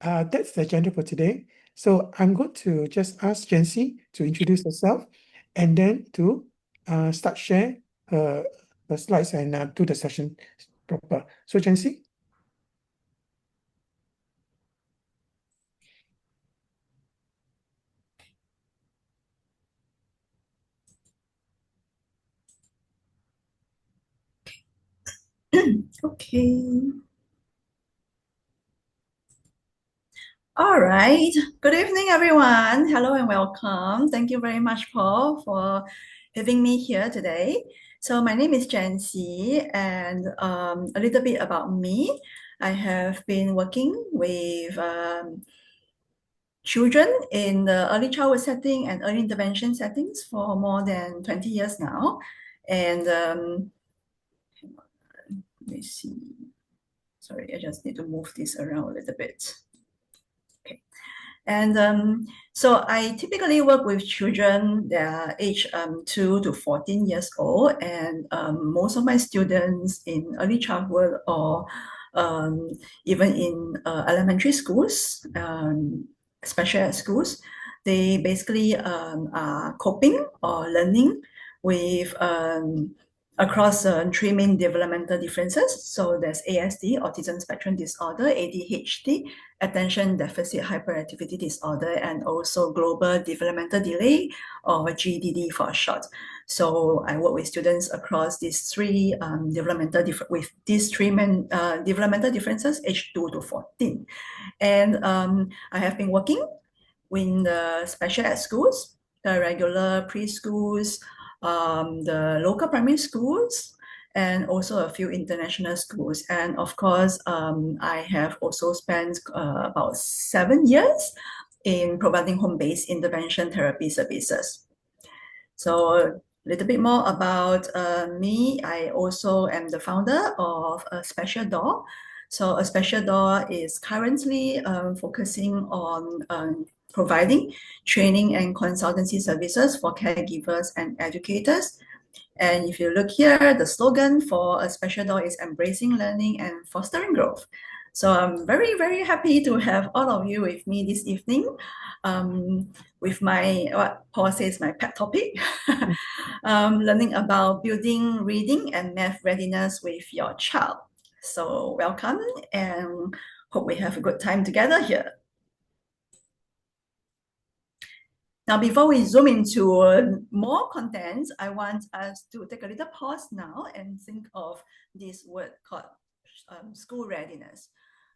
that's the agenda for today. So I'm going to just ask Jancy to introduce herself and then to start share her slides and do the session proper. So Jancy? Okay. All right. Good evening, everyone. Hello and welcome. Thank you very much, Paul, for having me here today. So my name is Jancy, and a little bit about me. I have been working with children in the early childhood setting and early intervention settings for more than 20 years now. And let me see. Sorry, I just need to move this around a little bit. Okay. And so I typically work with children that are aged 2 to 14 years old, and most of my students in early childhood or even in elementary schools, special ed schools, they basically are coping or learning with across three main developmental differences. So there's ASD, Autism Spectrum Disorder, ADHD, Attention Deficit Hyperactivity Disorder, and also Global Developmental Delay, or GDD for short. So I work with students across these three developmental differences, age 2 to 14. And I have been working in the special ed schools, the regular preschools, the local primary schools, and also a few international schools. And of course, I have also spent about 7 years in providing home-based intervention therapy services. So a little bit more about me. I also am the founder of A Special Door. So A Special Door is currently focusing on providing training and consultancy services for caregivers and educators. And if you look here, the slogan for A Special Door is embracing learning and fostering growth. So I'm very, very happy to have all of you with me this evening with my, what Paul says, my pet topic, learning about building reading and math readiness with your child. So welcome and hope we have a good time together here. Now, before we zoom into more content, I want us to take a little pause now and think of this word called school readiness.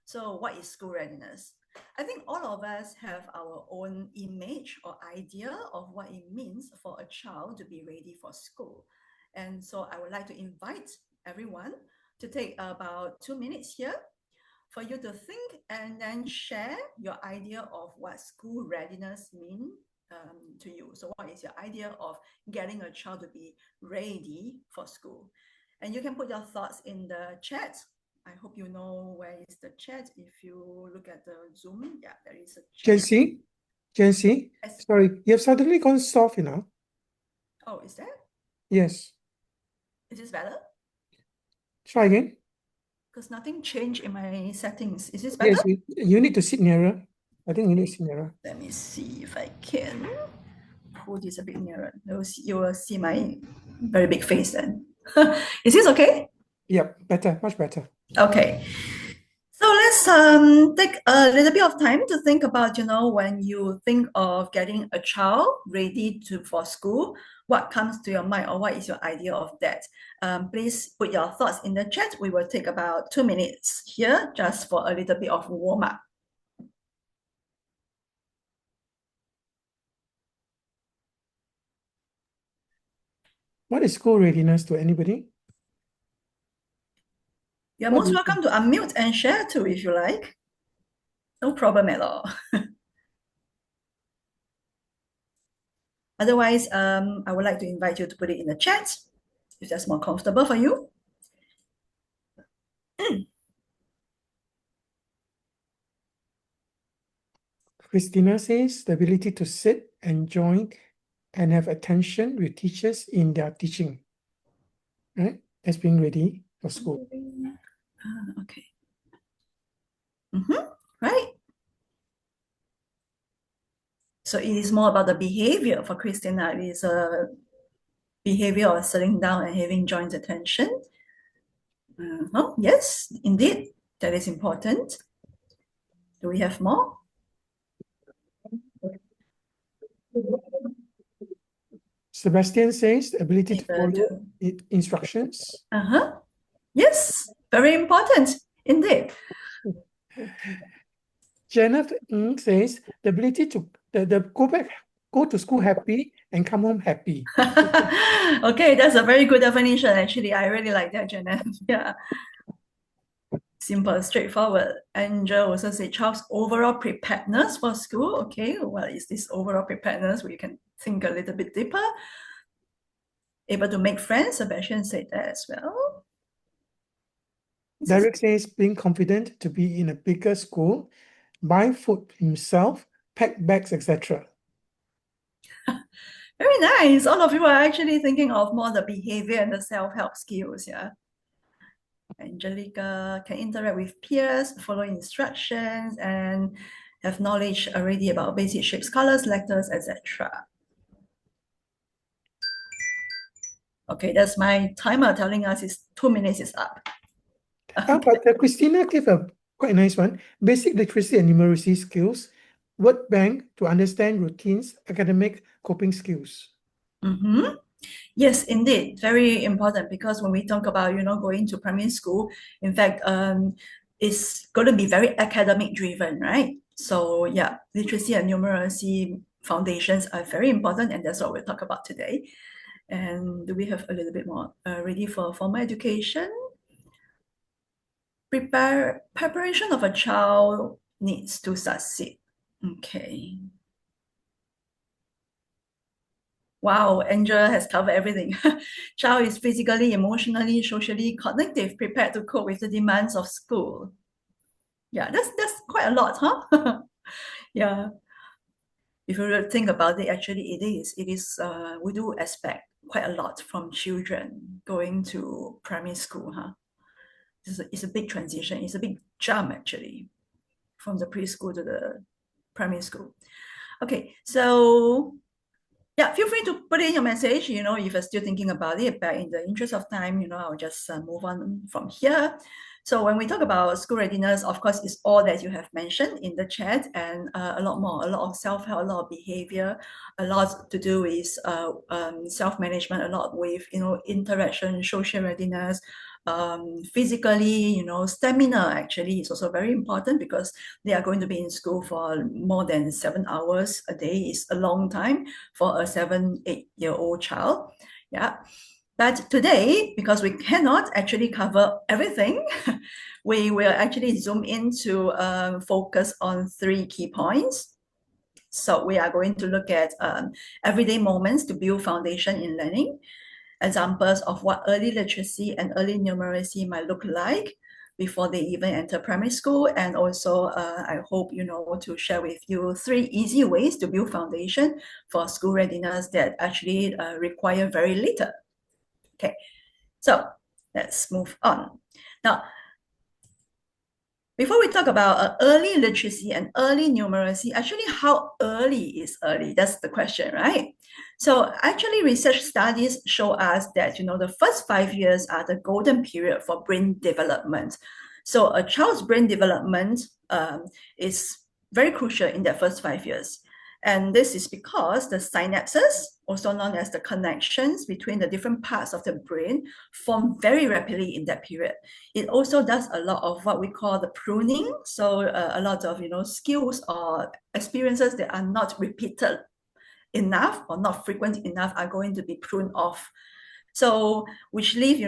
So what is school readiness? I think all of us have our own image or idea of what it means for a child to be ready for school. And so I would like to invite everyone to take about 2 minutes here for you to think and then share your idea of what school readiness means to you. So what is your idea of getting a child to be ready for school? And you can put your thoughts in the chat. I hope you know where is the chat. If you look at the Zoom, yeah, there is a chat. Jancy, Yes. sorry, you have suddenly gone soft, you know? Oh, is that? Yes. Is this better? Try again. Because nothing changed in my settings. Is this better? Yes, you need to sit nearer. I think you need to sit nearer. Let me see if I can pull this a bit nearer. You will see my very big face then. Is this okay? Yep, better, much better. Okay. So let's take a little bit of time to think about, when you think of getting a child ready for school, what comes to your mind or what is your idea of that? Please put your thoughts in the chat. We will take about 2 minutes here just for a little bit of warm up. What is school readiness to anybody? You're What most do you welcome to unmute and share too if you like. No problem at all. Otherwise, I would like to invite you to put it in the chat if that's more comfortable for you. Christina says the ability to sit and join and have attention with teachers in their teaching, right? As being ready for school. Okay. Right. So it is more about the behavior for Christina. It is a behavior of sitting down and having joint attention. Oh, yes, indeed, that is important. Do we have more? Sebastian says the ability to Able follow to. instructions. Yes, very important, indeed. Janet Ng says the ability to go to school happy and come home happy. Okay, that's a very good definition, actually. I really like that, Janet. Yeah. Simple, straightforward. Angel also said child's overall preparedness for school. Okay, what is this overall preparedness? We can think a little bit deeper. Able to make friends, Sebastian said that as well. Derek says being confident to be in a bigger school, buy food himself, pack bags, etc. Very nice. All of you are actually thinking of more the behavior and the self-help skills, yeah. Angelica can interact with peers, follow instructions, and have knowledge already about basic shapes, colors, letters, etc. Okay, that's my timer telling us is 2 minutes is up. But Christina gave a quite nice one. Basic literacy and numeracy skills, word bank to understand routines, academic coping skills. Mm-hmm. Yes, indeed, very important because when we talk about going to primary school, in fact, it's going to be very academic driven, right? So yeah, literacy and numeracy foundations are very important, and that's what we'll talk about today. And do we have a little bit more ready for formal education? Preparation of a child needs to succeed. Okay. Wow, Angela has covered everything. Child is physically, emotionally, socially, cognitive, prepared to cope with the demands of school. Yeah, that's quite a lot, huh? Yeah. If you think about it, actually it is we do expect quite a lot from children going to primary school, huh? It's a big transition, it's a big jump actually from the preschool to the primary school. Okay, so yeah, feel free to put in your message, if you're still thinking about it, but in the interest of time, I'll just move on from here. So when we talk about school readiness, of course, it's all that you have mentioned in the chat and a lot more, a lot of self-help, a lot of behavior, a lot to do with self-management, a lot with, interaction, social readiness, physically, stamina actually is also very important because they are going to be in school for more than 7 hours a day. Is a long time for a 7-8-year-old child. Yeah. But today, because we cannot actually cover everything, we will actually zoom in to focus on 3 key points. So we are going to look at everyday moments to build foundation in learning, examples of what early literacy and early numeracy might look like before they even enter primary school. And also, I hope, to share with you 3 easy ways to build foundation for school readiness that actually require very little. Okay, so let's move on. Now, before we talk about early literacy and early numeracy, actually, how early is early? That's the question, right? So actually, research studies show us that, the first 5 years are the golden period for brain development. So a child's brain development is very crucial in their first 5 years. And this is because the synapses, also known as the connections between the different parts of the brain, form very rapidly in that period. It also does a lot of what we call the pruning. So a lot of, skills or experiences that are not repeated enough or not frequent enough are going to be pruned off. So which leave,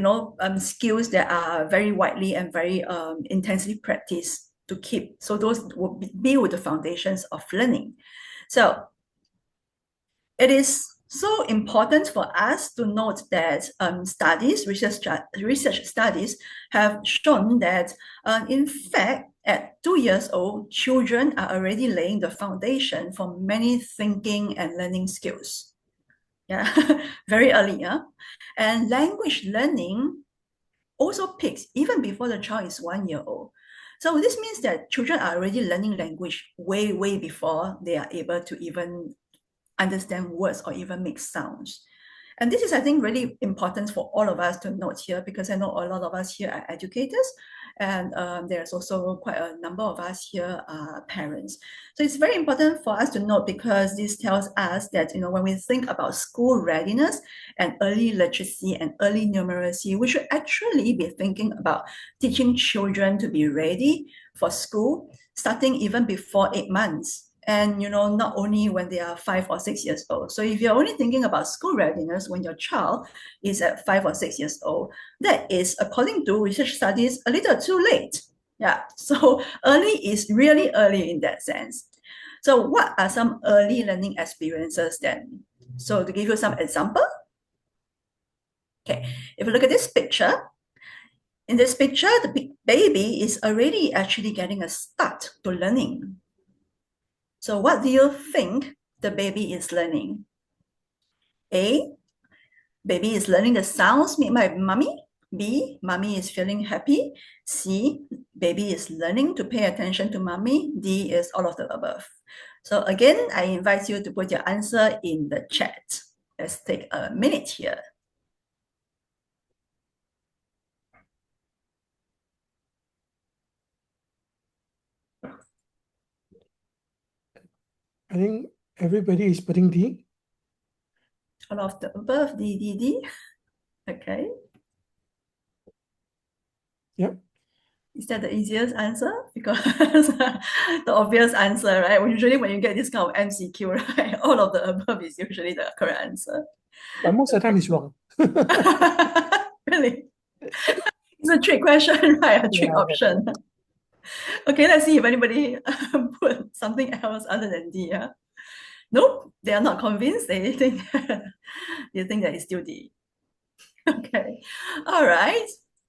skills that are very widely and very intensely practiced to keep. So those will build the foundations of learning. So it is so important for us to note that research studies have shown that, in fact, at 2 years old, children are already laying the foundation for many thinking and learning skills. Yeah, very early. Yeah? And language learning also peaks even before the child is 1 year old. So this means that children are already learning language way, way before they are able to even understand words or even make sounds. And this is, I think, really important for all of us to note here, because I know a lot of us here are educators, and there's also quite a number of us here are parents. So it's very important for us to note, because this tells us that, when we think about school readiness and early literacy and early numeracy, we should actually be thinking about teaching children to be ready for school, starting even before 8 months. And not only when they are 5 or 6 years old. So if you're only thinking about school readiness when your child is at 5 or 6 years old, that is, according to research studies, a little too late. Yeah, so early is really early in that sense. So what are some early learning experiences then? So to give you some example, okay, if you look at this picture, in this picture, the baby is already actually getting a start to learning. So what do you think the baby is learning? A, baby is learning the sounds made by mommy. B, mommy is feeling happy. C, baby is learning to pay attention to mommy. D is all of the above. So again, I invite you to put your answer in the chat. Let's take a minute here. I think everybody is putting D. All of the above, D, D, D. Okay. Yep. Is that the easiest answer? Because the obvious answer, right? Usually when you get this kind of MCQ, right, all of the above is usually the correct answer. But most of the time it's wrong. Really? It's a trick question, right? A trick Yeah. option. Okay, let's see if anybody put something else other than D. Yeah? Nope, they are not convinced. They think that it's still D. Okay, all right.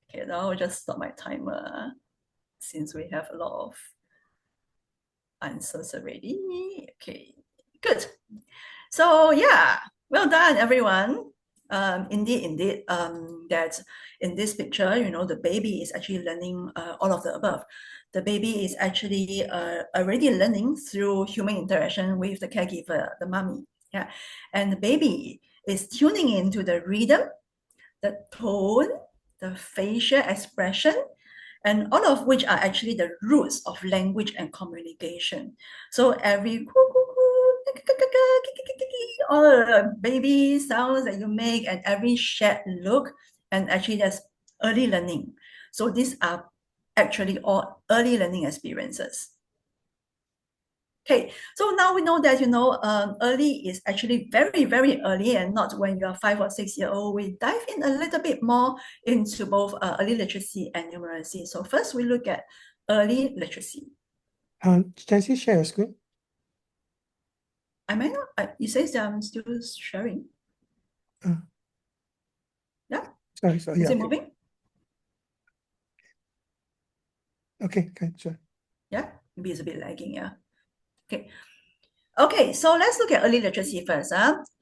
Okay, now I'll just stop my timer since we have a lot of answers already. Okay, good. So yeah, well done, everyone. Indeed, that in this picture, the baby is actually learning all of the above. The baby is actually already learning through human interaction with the caregiver, the mommy. Yeah, and the baby is tuning into the rhythm, the tone, the facial expression, and all of which are actually the roots of language and communication. So every all the baby sounds that you make and every shared look, and actually that's early learning. So these are actually all early learning experiences. Okay, so now we know that, early is actually very, very early and not when you're 5 or 6 years old. We dive in a little bit more into both early literacy and numeracy. So first we look at early literacy. Jancy, share your screen. I might not, you say that I'm still sharing. Uh, Yeah, sorry, is yeah. it moving? Okay, sure. Yeah, maybe it's a bit lagging, yeah. Okay, so let's look at early literacy first.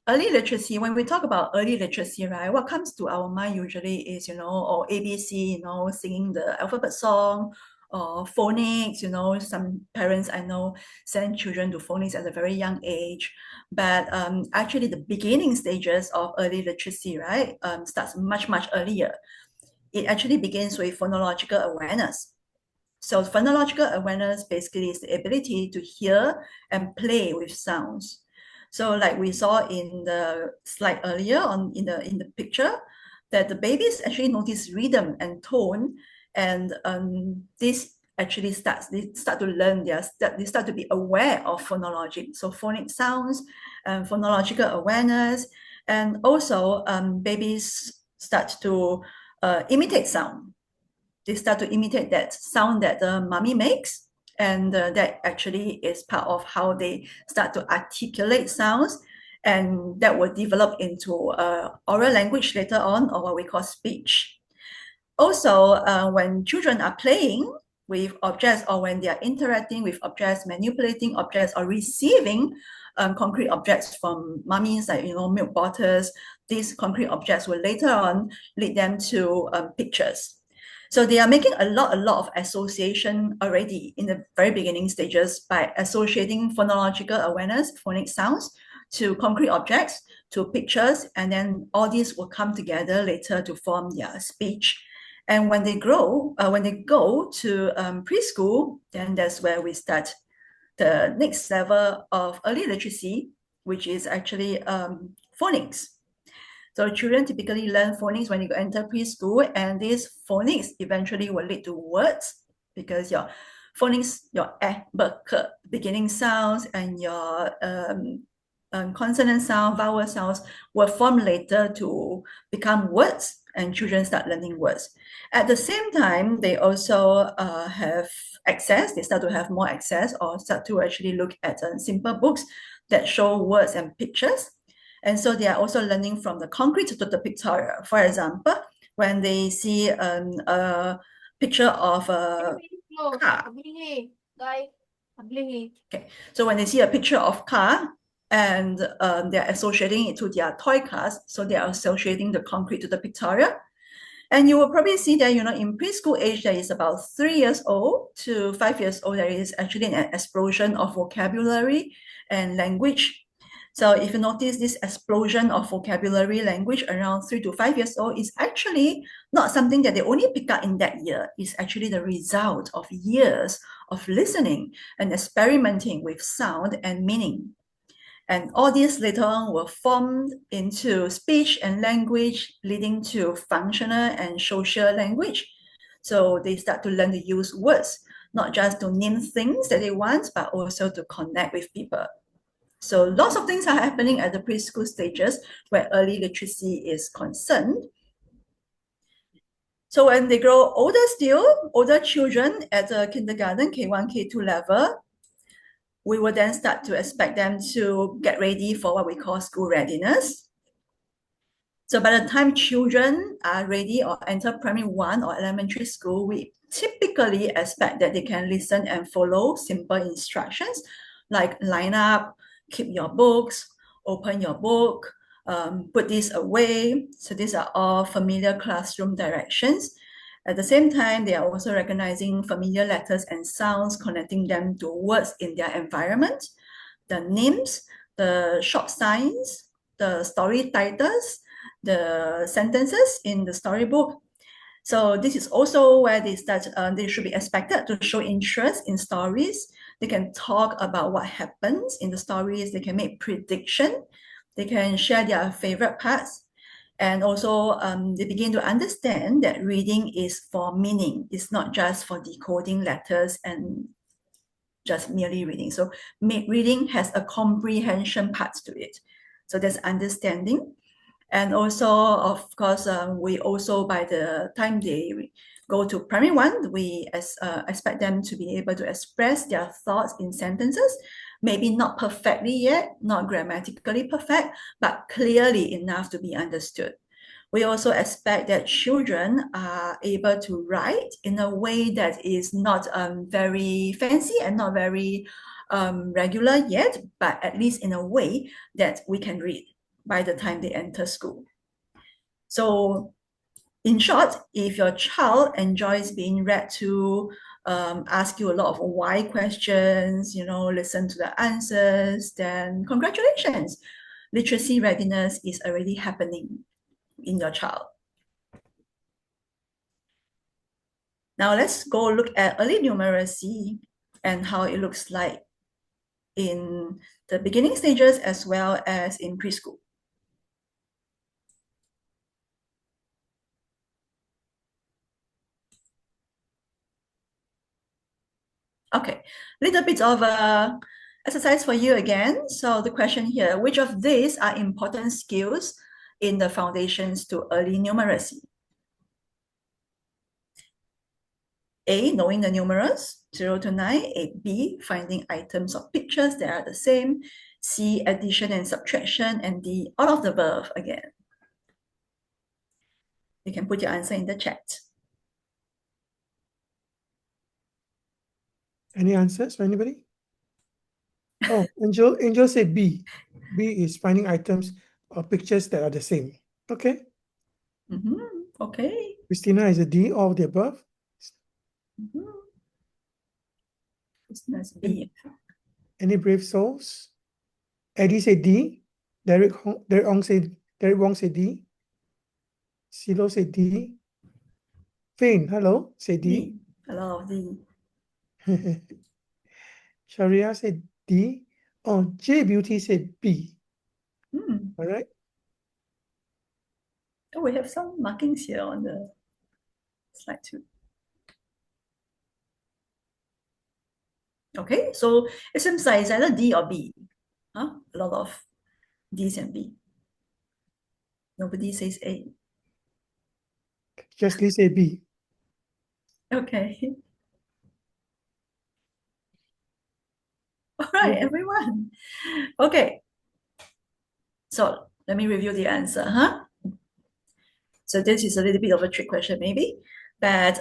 Early literacy, when we talk about early literacy, right, what comes to our mind usually is, or ABC, singing the alphabet song, or phonics, some parents I know send children to phonics at a very young age. But actually the beginning stages of early literacy, right, starts much, much earlier. It actually begins with phonological awareness. So phonological awareness basically is the ability to hear and play with sounds. So like we saw in the slide earlier in the picture, that the babies actually notice rhythm and tone, and this actually they start to learn, they start to be aware of phonology. So phonic sounds and phonological awareness, and also babies start to imitate sound. They start to imitate that sound that the mommy makes, and that actually is part of how they start to articulate sounds, and that will develop into oral language later on, or what we call speech. Also, when children are playing with objects, or when they are interacting with objects, manipulating objects, or receiving concrete objects from mummies, like milk bottles, these concrete objects will later on lead them to pictures. So they are making a lot of association already in the very beginning stages by associating phonological awareness, phonic sounds, to concrete objects, to pictures, and then all these will come together later to form their speech. And when they grow, when they go to preschool, then that's where we start the next level of early literacy, which is actually phonics. So children typically learn phonics when you enter preschool, and these phonics eventually will lead to words because your phonics, your beginning sounds and your consonant sound, vowel sounds will form later to become words, and children start learning words. At the same time, they also have access, they start to have more access or start to actually look at simple books that show words and pictures. And so they are also learning from the concrete to the pictorial. For example, when they see a picture of a car. Okay, so when they see a picture of car and they're associating it to their toy cars, so they are associating the concrete to the pictorial. And you will probably see that, in preschool age, that is about 3 years old to 5 years old, there is actually an explosion of vocabulary and language. So if you notice this explosion of vocabulary language around 3 to 5 years old is actually not something that they only pick up in that year. It's actually the result of years of listening and experimenting with sound and meaning. And all these later on were formed into speech and language, leading to functional and social language. So they start to learn to use words, not just to name things that they want, but also to connect with people. So lots of things are happening at the preschool stages where early literacy is concerned. So when they grow older still, older children at the kindergarten, K1, K2 level, we will then start to expect them to get ready for what we call school readiness. So by the time children are ready or enter primary 1 or elementary school, we typically expect that they can listen and follow simple instructions like line up, keep your books, open your book, put this away. So these are all familiar classroom directions. At the same time, they are also recognizing familiar letters and sounds, connecting them to words in their environment, the names, the shop signs, the story titles, the sentences in the storybook. So this is also where they start, they should be expected to show interest in stories. They can talk about what happens in the stories. They can make prediction. They can share their favorite parts. And also they begin to understand that reading is for meaning. It's not just for decoding letters and just merely reading. So reading has a comprehension part to it. So there's understanding. And also, of course, we also, by the time they go to primary 1, we expect them to be able to express their thoughts in sentences, maybe not perfectly yet, not grammatically perfect, but clearly enough to be understood. We also expect that children are able to write in a way that is not very fancy and not very regular yet, but at least in a way that we can read by the time they enter school. So in short, if your child enjoys being read to, ask you a lot of why questions, listen to the answers, then congratulations. Literacy readiness is already happening in your child. Now let's go look at early numeracy and how it looks like in the beginning stages as well as in preschool. Okay, little bit of a exercise for you again. So the question here, which of these are important skills in the foundations to early numeracy? A, knowing the numerals, 0 to 9. B, finding items or pictures that are the same. C, addition and subtraction. And D, all of the above again. You can put your answer in the chat. Any answers for anybody? Oh, Angel said B. B is finding items or pictures that are the same. Okay. Okay. Christina is a D, all of the above. Business Any, B. any brave souls? Eddie said D. Derek Wong said D. Silo said D. Fane, hello, said D. D. A lot of D. Sharia said D. Oh, J Beauty said B. Hmm. All right. Oh, we have some markings here on the slide too. Okay, so it seems like it's either D or B. Huh? A lot of D's and B. Nobody says A. Just Lee said B. Okay. All right, everyone. Okay. So let me review the answer, huh? So this is a little bit of a trick question, maybe, but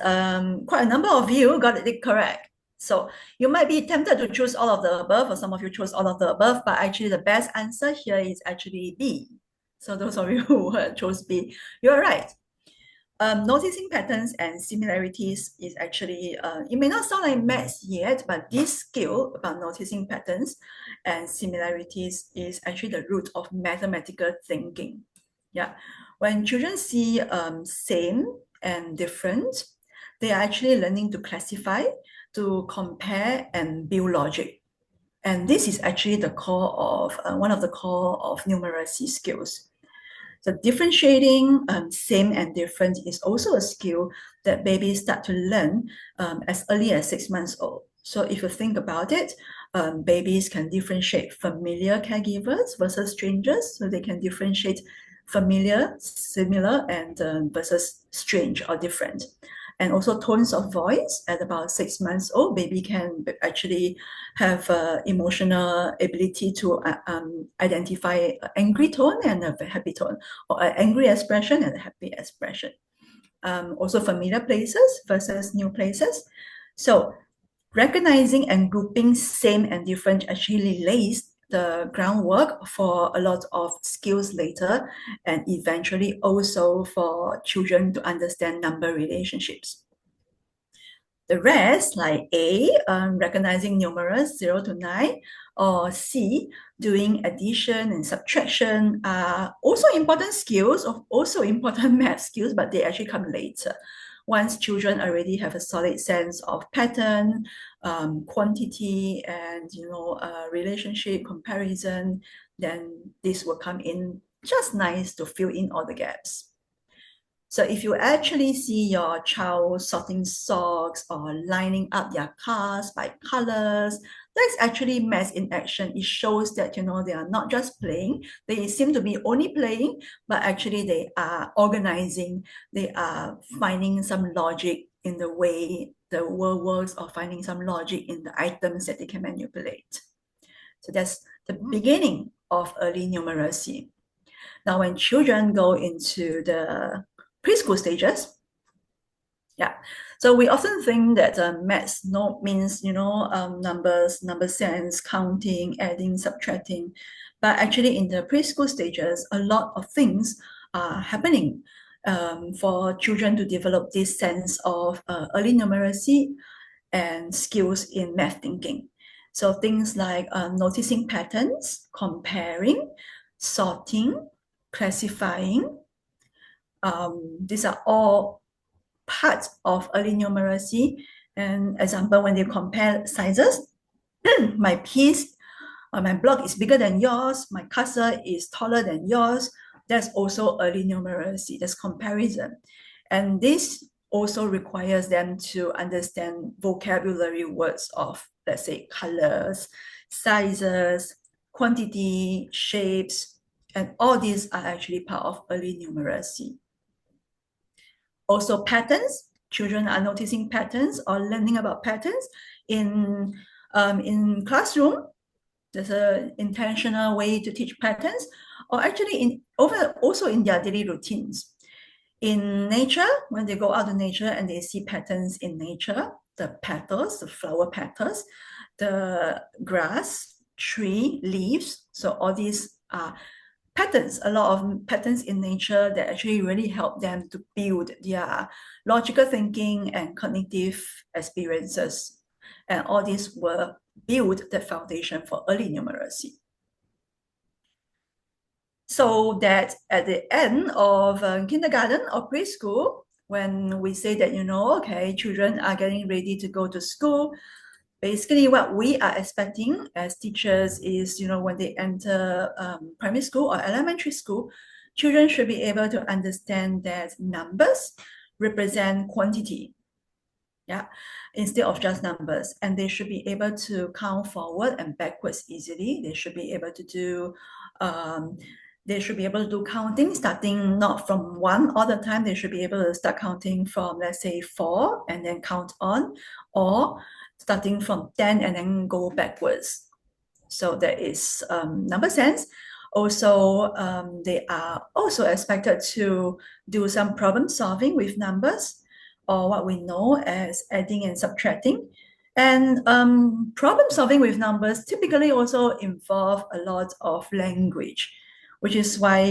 quite a number of you got it correct. So you might be tempted to choose all of the above, or some of you chose all of the above, but actually the best answer here is actually B. So those of you who chose B, you're right. Noticing patterns and similarities is actually, it may not sound like maths yet, but this skill about noticing patterns and similarities is actually the root of mathematical thinking. Yeah, when children see same and different, they are actually learning to classify, to compare and build logic. And this is actually the core of, one of the core of numeracy skills. So differentiating same and different is also a skill that babies start to learn as early as 6 months old. So if you think about it, babies can differentiate familiar caregivers versus strangers. So they can differentiate familiar, similar, and versus strange or different. And also tones of voice at about 6 months old, baby can actually have emotional ability to identify angry tone and a happy tone, or an angry expression and a happy expression. Also familiar places versus new places. So recognizing and grouping same and different actually lays the groundwork for a lot of skills later, and eventually also for children to understand number relationships. The rest, like A, recognizing numerals 0 to 9, or C, doing addition and subtraction, are also important skills, also important math skills, but they actually come later. Once children already have a solid sense of pattern, quantity, and relationship comparison, then this will come in just nice to fill in all the gaps. So if you actually see your child sorting socks or lining up their cars by colors, that's actually math in action. It shows that, they are not just playing. They seem to be only playing, but actually they are organizing. They are finding some logic in the way the world works, or finding some logic in the items that they can manipulate. So that's the beginning of early numeracy. Now, when children go into the preschool stages, yeah, so we often think that maths means numbers, number sense, counting, adding, subtracting, but actually in the preschool stages, a lot of things are happening for children to develop this sense of early numeracy and skills in math thinking. So things like noticing patterns, comparing, sorting, classifying. These are all parts of early numeracy. And example, when they compare sizes, my piece, my block is bigger than yours, my cursor is taller than yours. That's also early numeracy, that's comparison. And this also requires them to understand vocabulary words of, let's say, colors, sizes, quantity, shapes, and all these are actually part of early numeracy. Also patterns, children are noticing patterns or learning about patterns in classroom. There's an intentional way to teach patterns, or actually also in their daily routines. In nature, when they go out to nature and they see patterns in nature, the petals, the flower petals, the grass, tree, leaves. So all these are patterns, a lot of patterns in nature that actually really help them to build their logical thinking and cognitive experiences. And all these will build the foundation for early numeracy. So that at the end of kindergarten or preschool, when we say that, okay, children are getting ready to go to school, basically what we are expecting as teachers is, when they enter primary school or elementary school, children should be able to understand that numbers represent quantity, yeah, instead of just numbers. And they should be able to count forward and backwards easily. They should be able to do counting starting not from one all the time. They should be able to start counting from, let's say, 4 and then count on, or starting from 10 and then go backwards. So that is number sense. Also, they are also expected to do some problem solving with numbers, or what we know as adding and subtracting. And problem solving with numbers typically also involve a lot of language, which is why,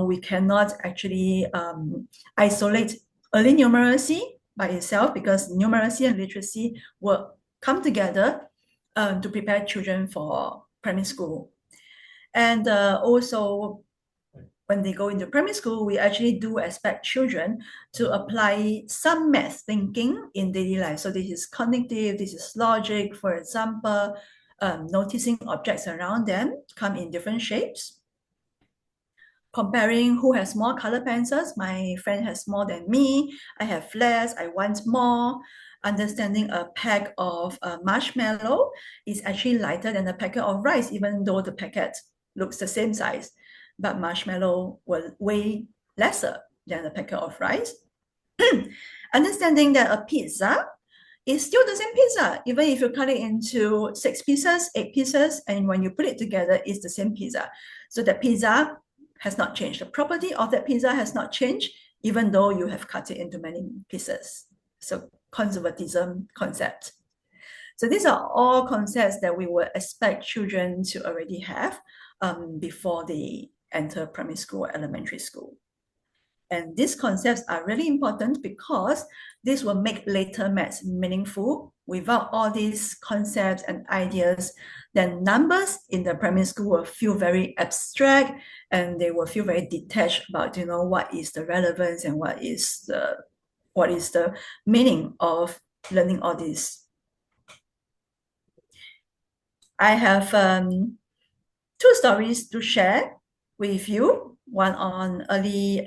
we cannot actually isolate early numeracy by itself, because numeracy and literacy will come together to prepare children for primary school. And also, when they go into primary school, we actually do expect children to apply some math thinking in daily life. So this is cognitive, this is logic. For example, noticing objects around them come in different shapes. Comparing who has more color pencils. My friend has more than me. I have less, I want more. Understanding a pack of marshmallow is actually lighter than a packet of rice, even though the packet looks the same size. But marshmallow will weigh lesser than a packet of rice. Understanding that a pizza is still the same pizza, even if you cut it into 6 pieces, 8 pieces, and when you put it together, it's the same pizza. So the pizza has not changed. The property of that pizza has not changed, even though you have cut it into many pieces. So conservatism concept. So these are all concepts that we would expect children to already have before they enter primary school or elementary school. And these concepts are really important because this will make later maths meaningful. Without all these concepts and ideas, then numbers in the primary school will feel very abstract, and they will feel very detached about, what is the relevance and what is the meaning of learning all this. I have 2 stories to share with you, one on early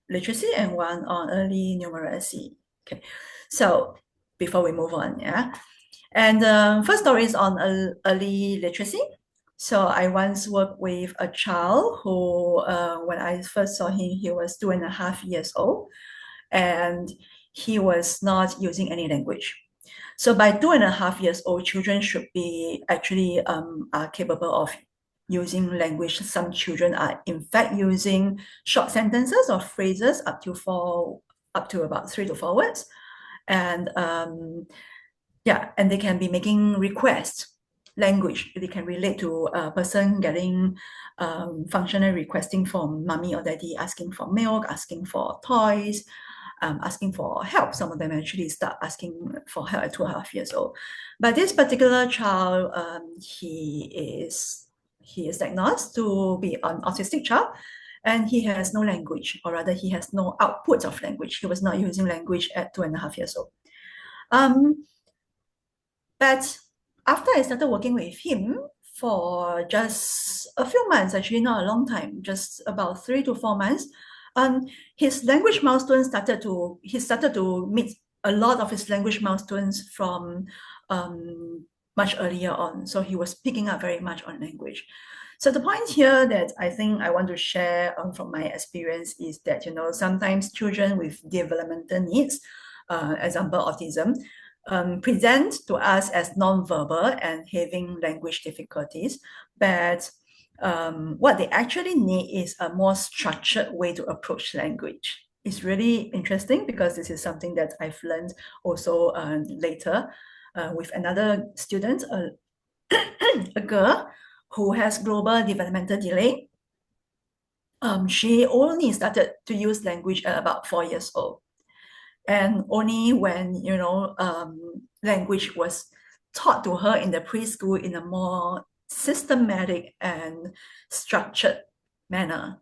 literacy and one on early numeracy. Okay, so before we move on, yeah. And first story is on early literacy. So I once worked with a child who, when I first saw him, he was 2.5 years old, and he was not using any language. So by 2.5 years old, children should be actually are capable of using language. Some children are in fact using short sentences or phrases up to about 3 to 4 words. And and they can be making requests, language. They can relate to a person getting functional requesting from mommy or daddy, asking for milk, asking for toys, asking for help. Some of them actually start asking for help at 2.5 years old. But this particular child, he is diagnosed to be an autistic child, and he has no language, or rather he has no output of language. He was not using language at 2.5 years old. But after I started working with him for just a few months, actually not a long time, just about 3 to 4 months, his language milestones started to meet a lot of his language milestones from much earlier on. So he was picking up very much on language. So the point here that I think I want to share from my experience is that, sometimes children with developmental needs, example autism, present to us as non-verbal and having language difficulties, but what they actually need is a more structured way to approach language. It's really interesting because this is something that I've learned also later with another student, a girl who has global developmental delay. she only started to use language at about 4 years old. And only when, language was taught to her in the preschool in a more systematic and structured manner.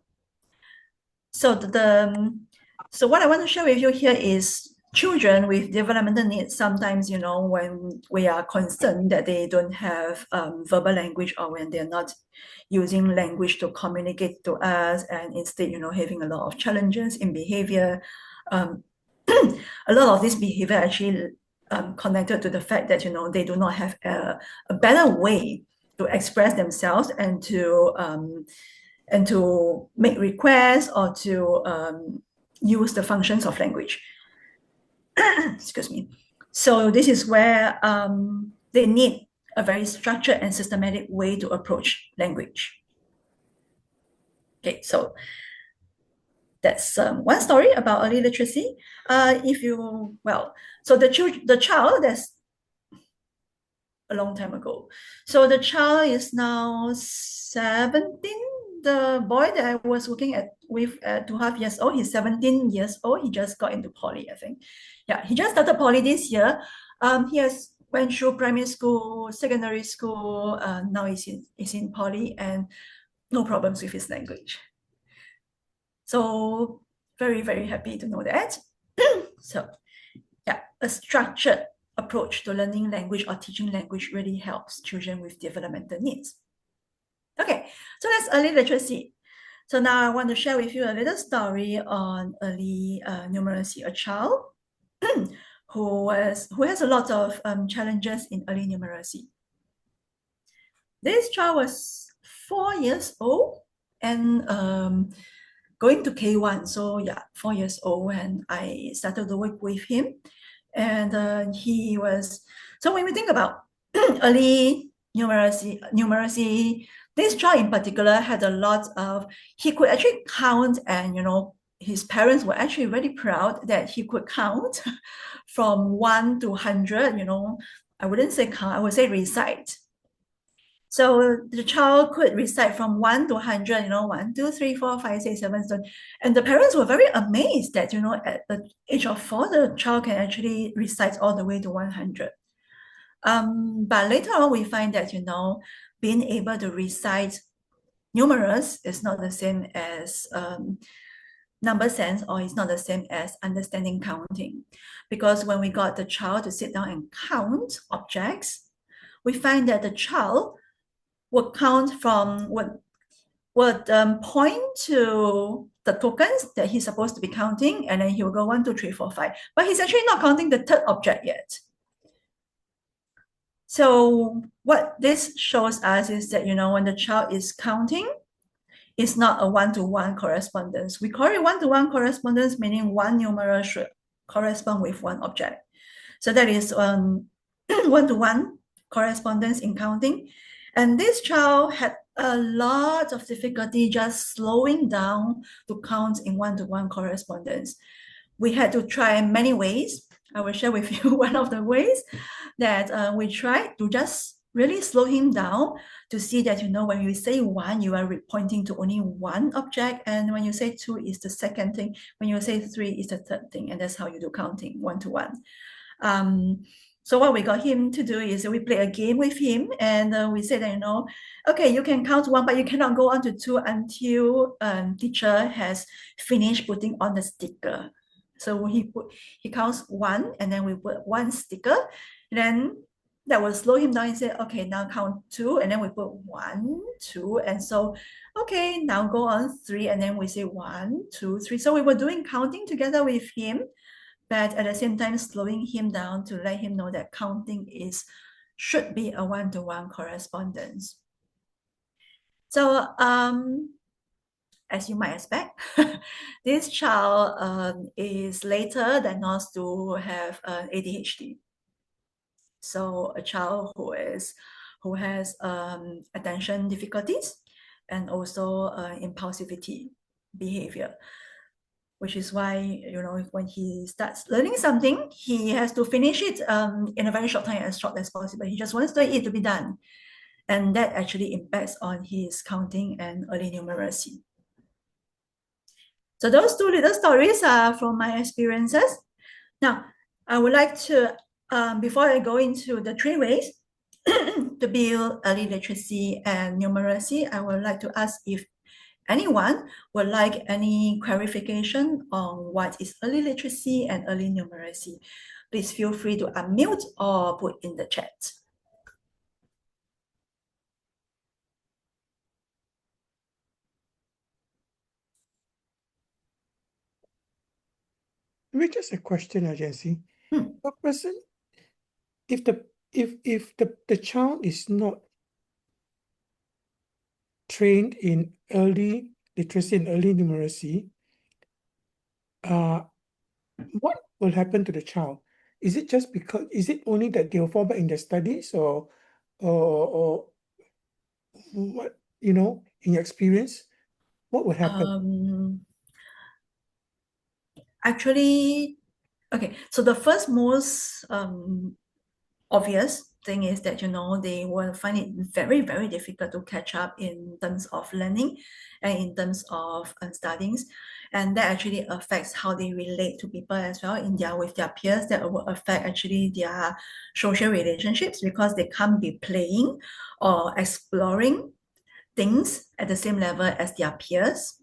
So so what I want to share with you here is children with developmental needs. Sometimes, when we are concerned that they don't have verbal language, or when they're not using language to communicate to us, and instead, having a lot of challenges in behavior, a lot of this behavior actually connected to the fact that, they do not have a better way to express themselves and to make requests, or to use the functions of language. Excuse me. So this is where they need a very structured and systematic way to approach language. Okay, so that's one story about early literacy. So the child, that's a long time ago. So the child is now 17. The boy that I was working with at 2.5 years old, he's 17 years old. He just got into poly, I think. Yeah, he just started poly this year. He has went through primary school, secondary school. Now he's in poly, and no problems with his language. So very, very happy to know that. So yeah, a structured approach to learning language or teaching language really helps children with developmental needs. Okay, so that's early literacy. So now I want to share with you a little story on early numeracy, a child who has a lot of challenges in early numeracy. This child was 4 years old and going to K1. So yeah, 4 years old when I started to work with him. And so when we think about early numeracy, this child in particular had a lot of, he could actually count, and his parents were actually very proud that he could count from 1 to 100. I wouldn't say count, I would say recite. So the child could recite from 1 to 100, 1, 2, 3, 4, 5, 6, 7, 7. And the parents were very amazed that, at the age of 4, the child can actually recite all the way to 100. But later on, we find that, being able to recite numerous is not the same as number sense, or it's not the same as understanding counting. Because when we got the child to sit down and count objects, we find that the child would count from would point to the tokens that he's supposed to be counting, and then he will go 1, 2, 3, 4, 5. But he's actually not counting the third object yet. So what this shows us is that, when the child is counting, it's not a one-to-one correspondence. We call it one-to-one correspondence, meaning one numeral should correspond with one object. So that is one-to-one correspondence in counting. And this child had a lot of difficulty just slowing down to count in one-to-one correspondence. We had to try many ways. I will share with you one of the ways that we tried to just really slow him down, to see that, when you say 1, you are pointing to only one object. And when you say 2, is the second thing. When you say 3, is the third thing. And that's how you do counting, one-to-one. So what we got him to do is we play a game with him, and we said that, okay, you can count 1, but you cannot go on to 2 until teacher has finished putting on the sticker. So he counts 1, and then we put 1 sticker. Then that will slow him down and say, okay, now count 2, and then we put 1, 2, and so, okay, now go on 3, and then we say 1, 2, 3. So we were doing counting together with him, but at the same time slowing him down to let him know that counting should be a one-to-one correspondence. So as you might expect, this child is later diagnosed to have ADHD. So a child who has attention difficulties, and also impulsivity behavior, which is why, when he starts learning something, he has to finish it in a very short time, as short as possible. He just wants it to be done. And that actually impacts on his counting and early numeracy. So those two little stories are from my experiences. Now, I would like to, before I go into the three ways to build early literacy and numeracy, I would like to ask if anyone would like any clarification on what is early literacy and early numeracy. Please feel free to unmute or put in the chat. Maybe just a question, Agency. Hmm. A person, if the child is not trained in early literacy and early numeracy, uh, what will happen to the child? Is it just because, is it only that they'll fall back in their studies, or what, in your experience, what will happen? Actually, okay, so the first most obvious thing is that they will find it very, very difficult to catch up in terms of learning and in terms of studying, and that actually affects how they relate to people as well with their peers. That will affect actually their social relationships because they can't be playing or exploring things at the same level as their peers,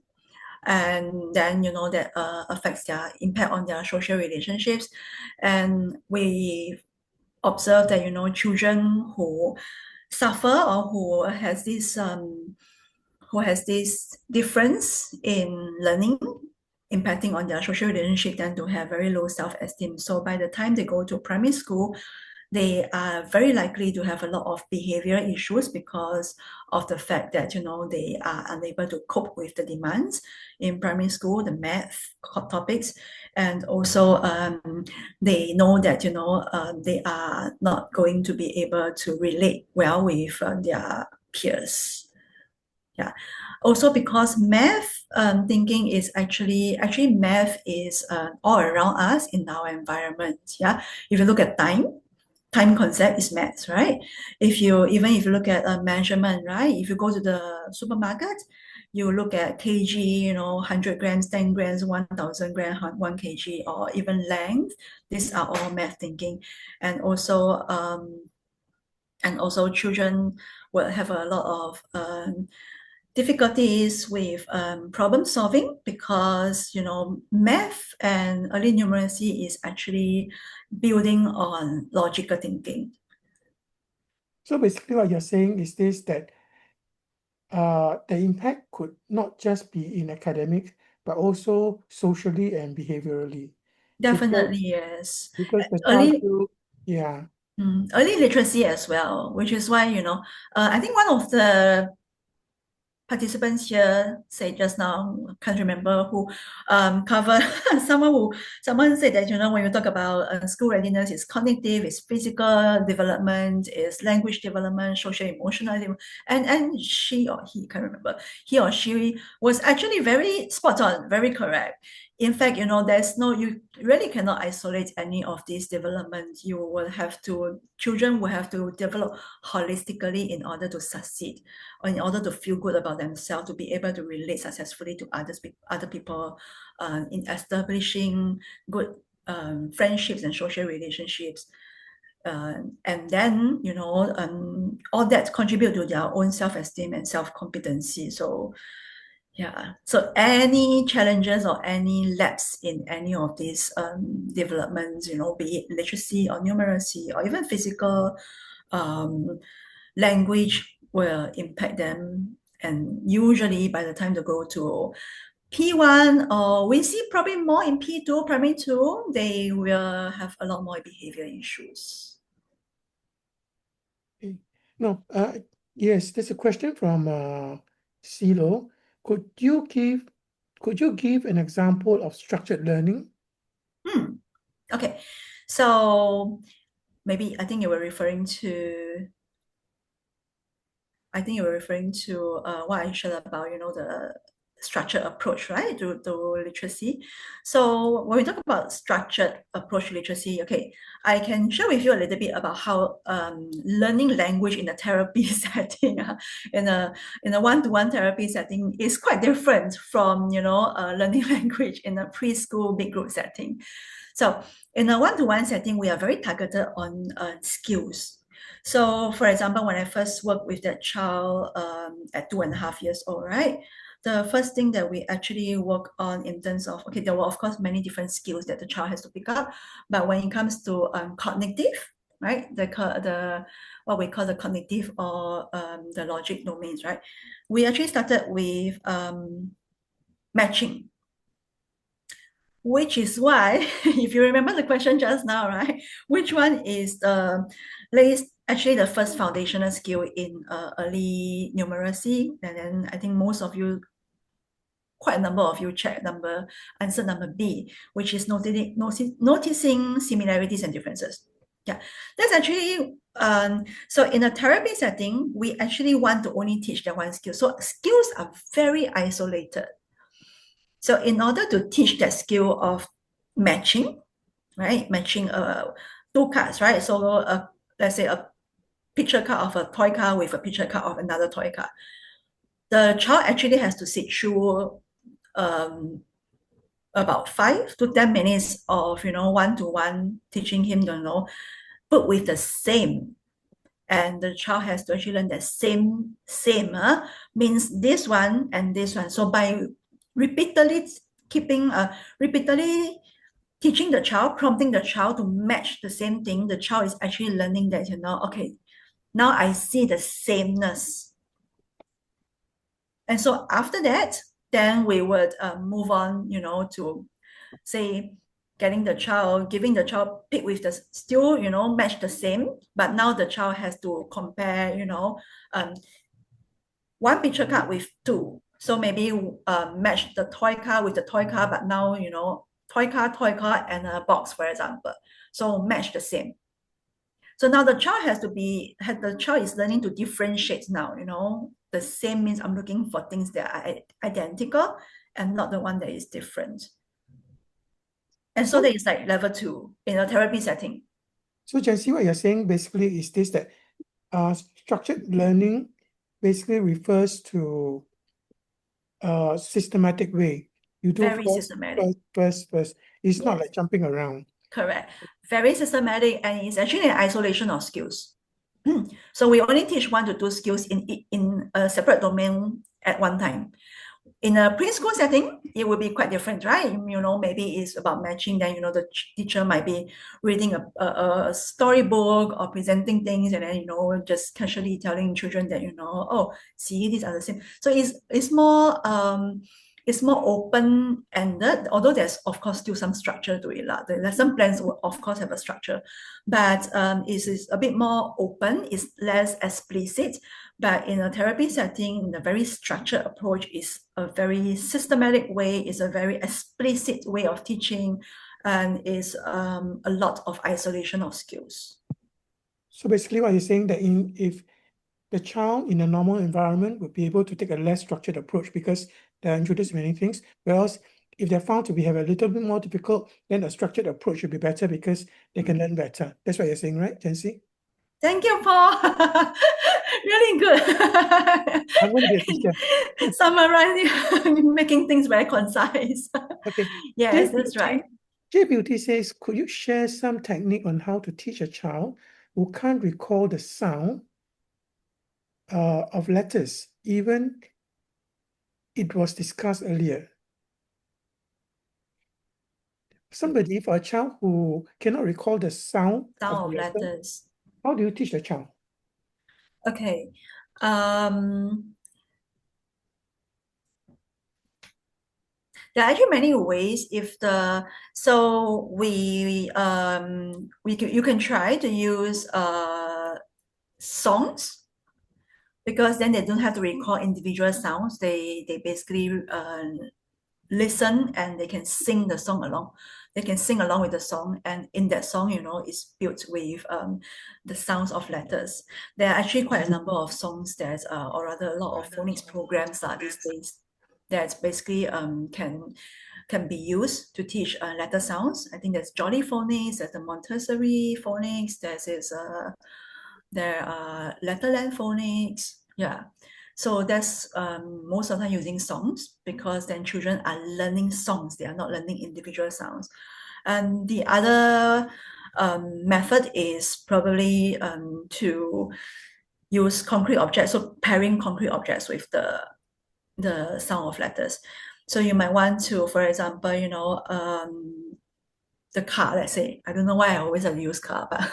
and then that affects their impact on their social relationships. And we observe that children who suffer or who has this difference in learning impacting on their social relationship tend to have very low self-esteem. So by the time they go to primary school, they are very likely to have a lot of behavioral issues because of the fact that they are unable to cope with the demands in primary school, the math topics, and also they know that they are not going to be able to relate well with their peers. Yeah. Also because math thinking is actually math is all around us in our environment. Yeah. If you look at time concept is maths, right? Even if you look at a measurement, right? If you go to the supermarket, you look at kg, 100 grams, 10 grams, 1,000 grams, 1 kg, or even length. These are all math thinking. And also children will have a lot of difficulties with problem solving because math and early numeracy is actually building on logical thinking. So basically what you're saying is this, that the impact could not just be in academic, but also socially and behaviorally, because Definitely, yes. the child Early will, yeah. early literacy as well, which is why I think one of the participants here said just now, can't remember who, covered someone said that when you talk about school readiness, it's cognitive, it's physical development, it's language development, social emotional and she or he, can't remember, he or she was actually very spot on, very correct. In fact, you really cannot isolate any of these developments. Children will have to develop holistically in order to succeed, or in order to feel good about themselves, to be able to relate successfully to other people, in establishing good friendships and social relationships. And then, all that contribute to their own self-esteem and self-competency. So, yeah. So any challenges or any lapse in any of these developments, be it literacy or numeracy or even physical um, language, will impact them. And usually by the time they go to P1, or we see probably more in P2, primary 2, they will have a lot more behavior issues. Okay. No, yes, there's a question from CeeLo. Could you give could you give an example of structured learning? Okay, so maybe I think you were referring to what I shared about, the structured approach, right, to literacy. So when we talk about structured approach to literacy, okay, I can share with you a little bit about how learning language in a therapy setting, in a one-to-one therapy setting, is quite different from learning language in a preschool big group setting. So in a one-to-one setting, we are very targeted on skills. So for example, when I first worked with that child at 2.5 years old, right? The first thing that we actually work on in terms of, okay, there were of course many different skills that the child has to pick up, but when it comes to cognitive, right, the what we call the cognitive or the logic domains, right, we actually started with matching, which is why, if you remember the question just now, right, which one is actually the first foundational skill in early numeracy? And then I think most of you, quite a number of you, answer number B, which is noticing similarities and differences. Yeah, that's actually so in a therapy setting, we actually want to only teach that one skill. So skills are very isolated. So in order to teach that skill of matching, right? Matching two cards, right? So let's say a picture card of a toy car with a picture card of another toy car. The child actually has to sit through about 5 to 10 minutes of one-to-one teaching him put with the same, and the child has to actually learn that same means this one and this one. So by repeatedly repeatedly teaching the child, prompting the child to match the same thing, the child is actually learning that, okay, now I see the sameness. And so after that, then we would move on, to say giving the child pick with the still, match the same, but now the child has to compare, one picture card with two. So maybe match the toy car with the toy car, but now, toy car, and a box, for example. So match the same. So now the child is learning to differentiate now, the same means I'm looking for things that are identical and not the one that is different. And so So, that is like level 2 in a therapy setting. so Jesse, what you're saying basically is this, that structured learning basically refers to a systematic way. You do Very first, systematic. first, first, first. It's not like Yes, jumping around. correct. Very systematic, and it's actually an isolation of skills. So we only teach 1 to 2 skills in a separate domain at one time. In a preschool setting, it will be quite different, right? Maybe it's about matching. Then, the teacher might be reading a storybook or presenting things, and then, just casually telling children that, oh, see, these are the same. So it's more open-ended, although there's, of course, still some structure to it. The lesson plans will, of course, have a structure, but it is a bit more open, it's less explicit. But in a therapy setting, the very structured approach is a very systematic way, is a very explicit way of teaching, and is a lot of isolation of skills. So basically what you're saying that if the child in a normal environment would be able to take a less structured approach because they're introduced to many things, whereas if they're found to have a little bit more difficult, then a structured approach should be better because they can learn better. That's what you're saying, right, Jancy? Thank you, Paul. Really good. I'm going to be a teacher. Summarizing, making things very concise. Okay. Yes, that's right. J Beauty says, could you share some technique on how to teach a child who can't recall the sound of letters, even it was discussed earlier? Somebody, for a child who cannot recall the sound of the Sound of letter, letters. how do you teach the child? Okay. Um, there are actually many ways. You can try to use songs, because then they don't have to recall individual sounds. They basically listen, and they can sing the song along. They can sing along with the song, and in that song, it's built with the sounds of letters. There are actually quite a number of songs that, or rather a lot of phonics programs these days. that basically can be used to teach letter sounds. I think there's Jolly phonics, there's the Montessori phonics, there are letterland phonics. Yeah. So that's most of the time using songs, because then children are learning songs. They are not learning individual sounds. And the other method is probably to use concrete objects, so pairing concrete objects with the sound of letters. So you might want to, for example, the car, let's say. I don't know why I always have to use car, but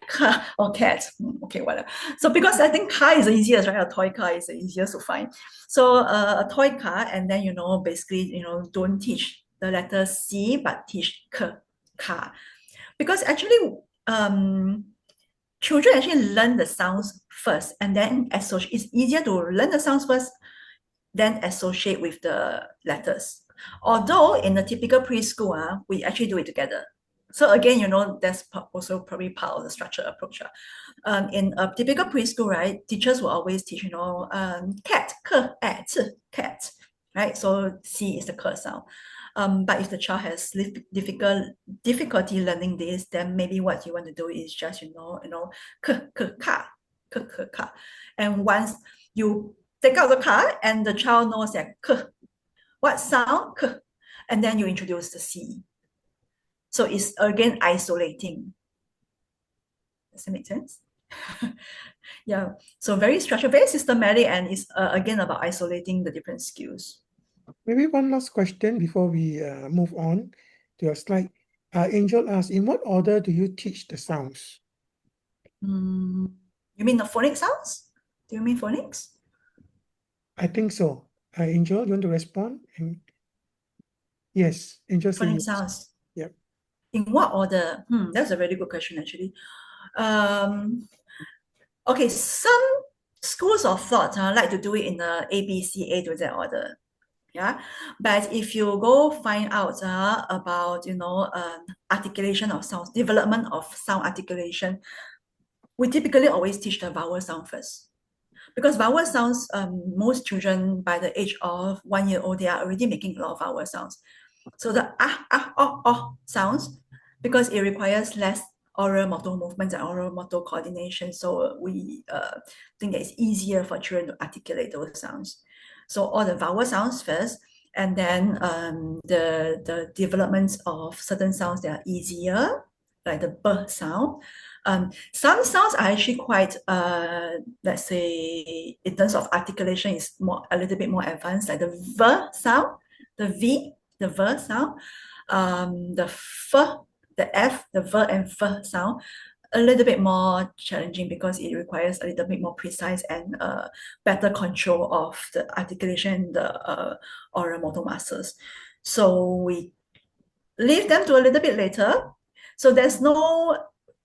car or cat. Okay, whatever. So because I think car is the easiest, right? A toy car is the easiest to find. So a toy car, and then basically don't teach the letter C, but teach k, car, because actually children actually learn the sounds first and then associate. It's easier to learn the sounds first, then associate with the letters. Although in the typical preschool, we actually do it together. So again, that's also probably part of the structured approach. In a typical preschool, right, teachers will always teach, cat, k, at, cat, right? So C is the k sound. But if the child has difficulty learning this, then maybe what you want to do is just, k, k, ka, k, k, ka. And once you take out the card and the child knows that k, what sound, k, and then you introduce the C. So it's again isolating. Does that make sense? Yeah. So very structured, very systematic, and it's again about isolating the different skills. Maybe one last question before we move on to your slide. Angel asks, in what order do you teach the sounds? You mean the phonic sounds? Do you mean phonics? I think so. Angel, you want to respond? Yes, Angel says Phonic yes. sounds. Yep. In what order? That's a very good question, actually. Okay, some schools of thought like to do it in the A, B, C, A to Z order. Yeah, but if you go find out about articulation of sounds, development of sound articulation, we typically always teach the vowel sound first, because vowel sounds, most children by the age of 1 year old, they are already making a lot of vowel sounds. So the oh sounds, because it requires less oral motor movements and oral motor coordination, so we think that it's easier for children to articulate those sounds. So all the vowel sounds first, and then the developments of certain sounds that are easier, like the b sound. Some sounds are actually quite, let's say, in terms of articulation, is a little bit more advanced, like the v sound, the v, the v sound, the f, the f, the v and f sound, a little bit more challenging because it requires a little bit more precise and better control of the articulation in the oral motor muscles. So we leave them to a little bit later. So there's no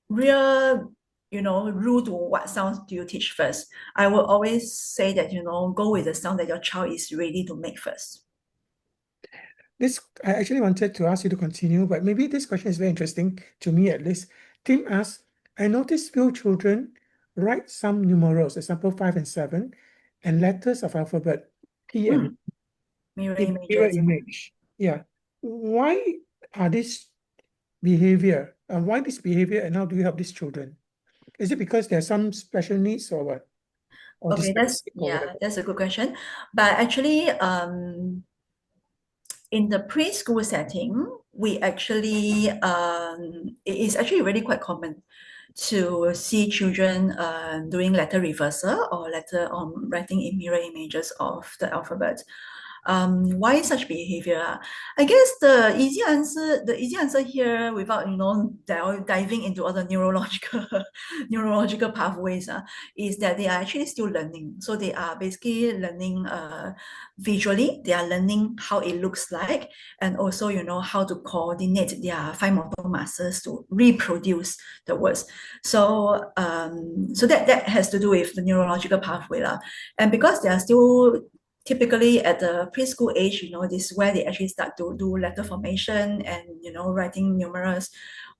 real rule to what sounds do you teach first. I will always say that, go with the sound that your child is ready to make first. I actually wanted to ask you to continue, but maybe this question is very interesting to me at least. Tim asks, I noticed few children write some numerals, example 5 and 7, and letters of alphabet P and Mirror in mirror images. image. Yeah. Why are this behavior? Why this behavior, and how do you help these children? Is it because there are some special needs or what? Or Okay, dyslexic or whatever? that's a good question. But actually, in the preschool setting, we actually it is actually really quite common to see children doing letter reversal or letter writing in mirror images of the alphabet. Why such behavior? I guess the easy answer here, without diving into all the neurological pathways, is that they are actually still learning. So they are basically learning visually. They are learning how it looks like, and also how to coordinate their fine motor muscles to reproduce the words. So so that has to do with the neurological pathway lah. And because they are still typically at the preschool age, this is where they actually start to do letter formation and writing numerals.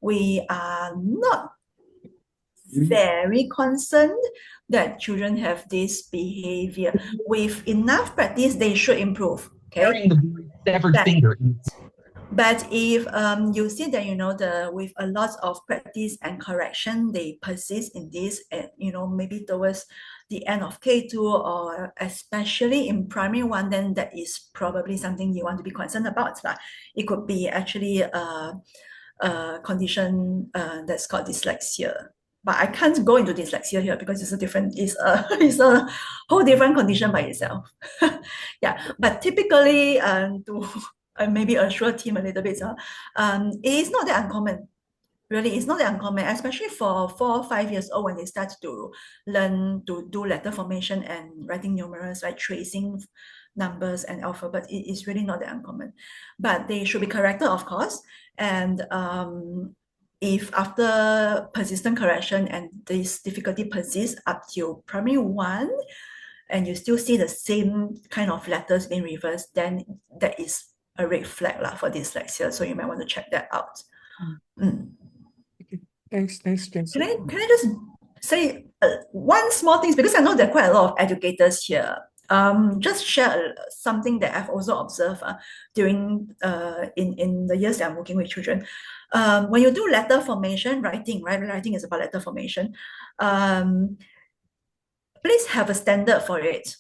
We are not very concerned that children have this behavior. With enough practice, they should improve. Okay. Carrying the boy's severed But finger. but if you see that the with a lot of practice and correction, they persist in this, and maybe towards the end of K2 or especially in primary one, then that is probably something you want to be concerned about. It could be actually a condition that's called dyslexia. But I can't go into dyslexia here because it's a whole different condition by itself. Yeah, but typically to maybe assure team a little bit, it is not that uncommon. Really, it's not that uncommon, especially for 4 or 5 years old when they start to learn to do letter formation and writing numerals, like tracing numbers and alphabet. It is really not that uncommon, but they should be corrected, of course. And if after persistent correction and this difficulty persists up till primary one, and you still see the same kind of letters being reversed, then that is a red flag for dyslexia. So you might want to check that out. Okay. Thanks, Jency. Can I just say one small thing, because I know there are quite a lot of educators here. Just share something that I've also observed during in the years that I'm working with children. When you do letter formation, writing is about letter formation. Please have a standard for it.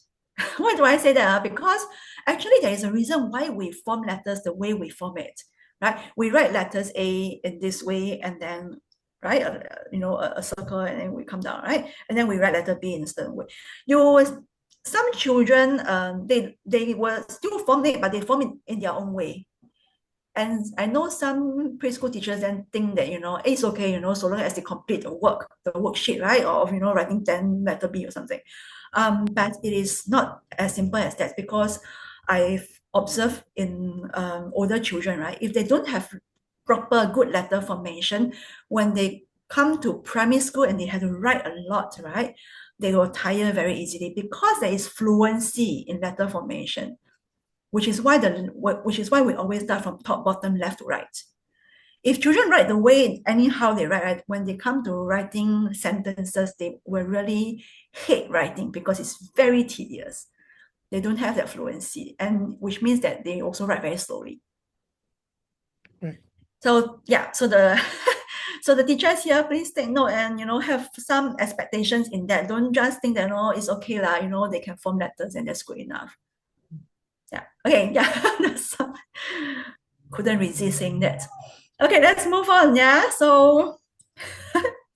Why do I say that? Because actually there is a reason why we form letters the way we form it, right? We write letters A in this way, and then a circle, and then we come down, right? And then we write letter B in a certain way. Some children, they will still form it, but they form it in their own way. And I know some preschool teachers then think that, it's okay, so long as they complete the worksheet, right? Or, writing 10 letter B or something. But it is not as simple as that, because I've observed in older children, right? If they don't have proper good letter formation, when they come to primary school and they have to write a lot, right? They will tire very easily, because there is fluency in letter formation, which is why we always start from top, bottom, left to right. If children write the way anyhow they write, right, when they come to writing sentences, they will really hate writing, because it's very tedious. They don't have that fluency, and which means that they also write very slowly. Right. So yeah, so the so the teachers here, please take note and have some expectations in that. Don't just think that it's okay they can form letters and that's good enough. Yeah. Okay. Yeah. Couldn't resist saying that. Okay, let's move on. Yeah. So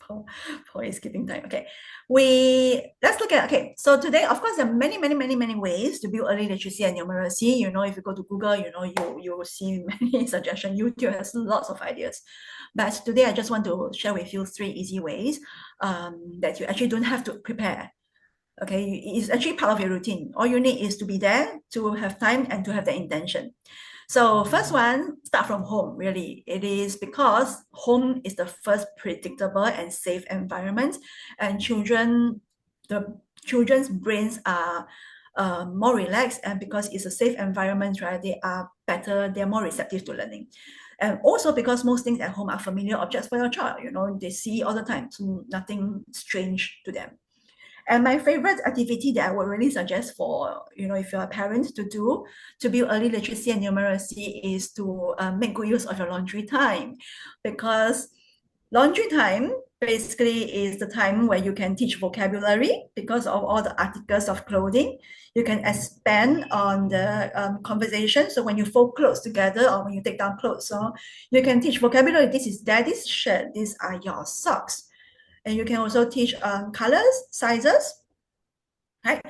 Paul is keeping time. Okay. Let's look at, okay, so today, of course, there are many, many, many, many ways to build early literacy and numeracy. If you go to Google, you will see many suggestions. YouTube has lots of ideas. But today I just want to share with you 3 easy ways that you actually don't have to prepare. Okay, it's actually part of your routine. All you need is to be there, to have time, and to have the intention. So first one, start from home, really. It is because home is the first predictable and safe environment, and the children's brains are more relaxed, and because it's a safe environment, right, they're more receptive to learning. And also because most things at home are familiar objects for your child, they see all the time, so nothing strange to them. And my favorite activity that I would really suggest for, if you're a parent to do to build early literacy and numeracy is to make good use of your laundry time. Because laundry time basically is the time where you can teach vocabulary because of all the articles of clothing. You can expand on the conversation. So when you fold clothes together or when you take down clothes, so you can teach vocabulary. This is daddy's shirt. These are your socks. And you can also teach colors, sizes, right?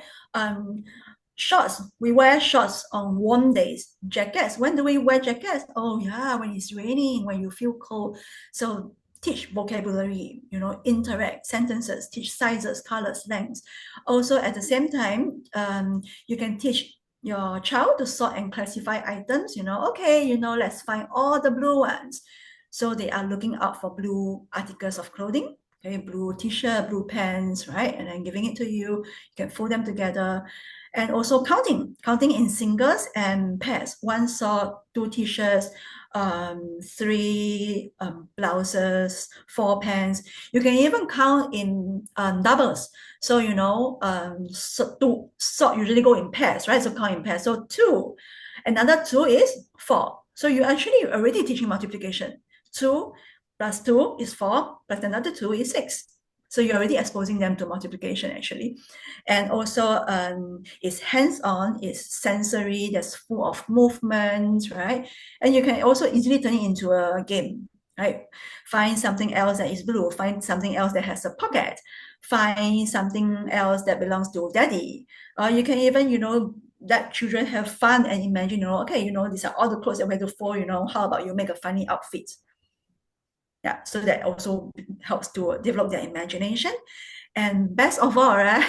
Shorts, we wear shorts on warm days. Jackets, when do we wear jackets? Oh yeah, when it's raining, when you feel cold. So teach vocabulary, interact sentences, teach sizes, colors, lengths. Also at the same time, you can teach your child to sort and classify items. Okay, let's find all the blue ones. So they are looking out for blue articles of clothing. Okay, blue t-shirt, blue pants, right? And then giving it to you. You can fold them together. And also counting in singles and pairs. 1 sock, 2 t-shirts, three blouses, four pants. You can even count in doubles. So, two socks usually go in pairs, right? So count in pairs. So two, another two is four. So you actually already teaching multiplication. Two plus two is four, plus another two is six. So you're already exposing them to multiplication actually. And also it's hands-on, it's sensory, that's full of movement, right? And you can also easily turn it into a game, right? Find something else that is blue, find something else that has a pocket, find something else that belongs to daddy. You can even, let children have fun and imagine, okay, these are all the clothes that we have to fold, how about you make a funny outfit? Yeah, so that also helps to develop their imagination. And best of all, right,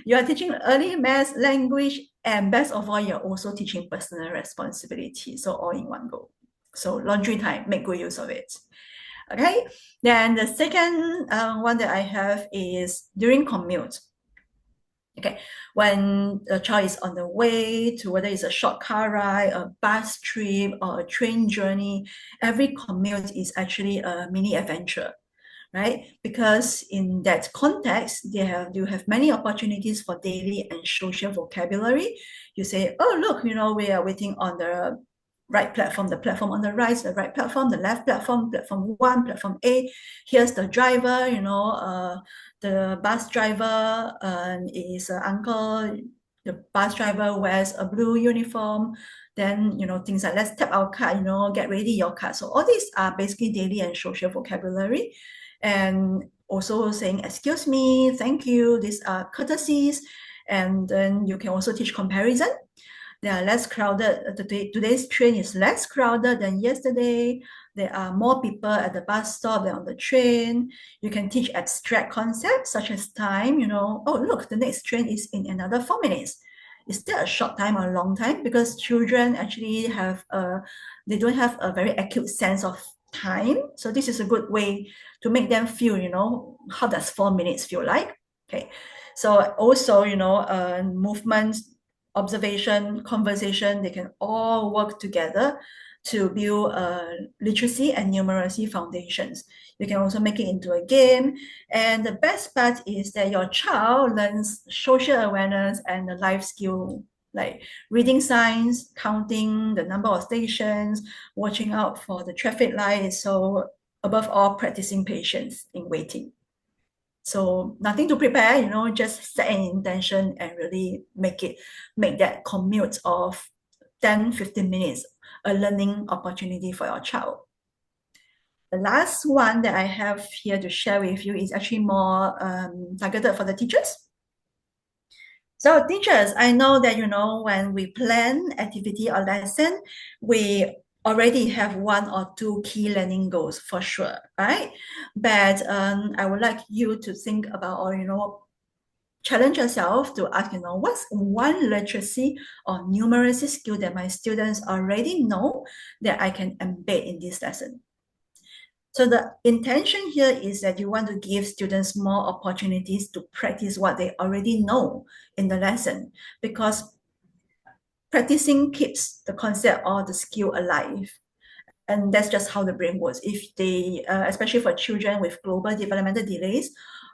you are teaching early math, language, and best of all, you're also teaching personal responsibility. So all in one go. So laundry time, make good use of it. Okay, then the second one that I have is during commute. Okay, when a child is on the way to whether it's a short car ride, a bus trip, or a train journey, every commute is actually a mini adventure, right? Because in that context, you have many opportunities for daily and social vocabulary. You say, oh, look, we are waiting on the right platform, the platform on the right, the right platform, the left platform, platform one, platform A. Here's the driver, the bus driver is an uncle. The bus driver wears a blue uniform. Then, things like let's tap our card, get ready your card. So all these are basically daily and social vocabulary. And also saying, excuse me, thank you, these are courtesies. And then you can also teach comparison. They are less crowded. Today's train is less crowded than yesterday. There are more people at the bus stop than on the train. You can teach abstract concepts such as time, oh, look, the next train is in another 4 minutes. Is that a short time or a long time? Because children actually they don't have a very acute sense of time. So this is a good way to make them feel, how does 4 minutes feel like? Okay. So also, movement, observation, conversation, they can all work together to build literacy and numeracy foundations. You can also make it into a game. And the best part is that your child learns social awareness and the life skill like reading signs, counting the number of stations, watching out for the traffic lights. So above all, practicing patience in waiting. So nothing to prepare, just set an intention and really make that commute of 10, 15 minutes a learning opportunity for your child. The last one that I have here to share with you is actually more targeted for the teachers. So teachers, I know that, when we plan activity or lesson, we already have one or two key learning goals for sure, right? But I would like you to think about or, challenge yourself to ask, what's one literacy or numeracy skill that my students already know that I can embed in this lesson? So the intention here is that you want to give students more opportunities to practice what they already know in the lesson, because practicing keeps the concept or the skill alive. And that's just how the brain works. If they, especially for children with global developmental delays,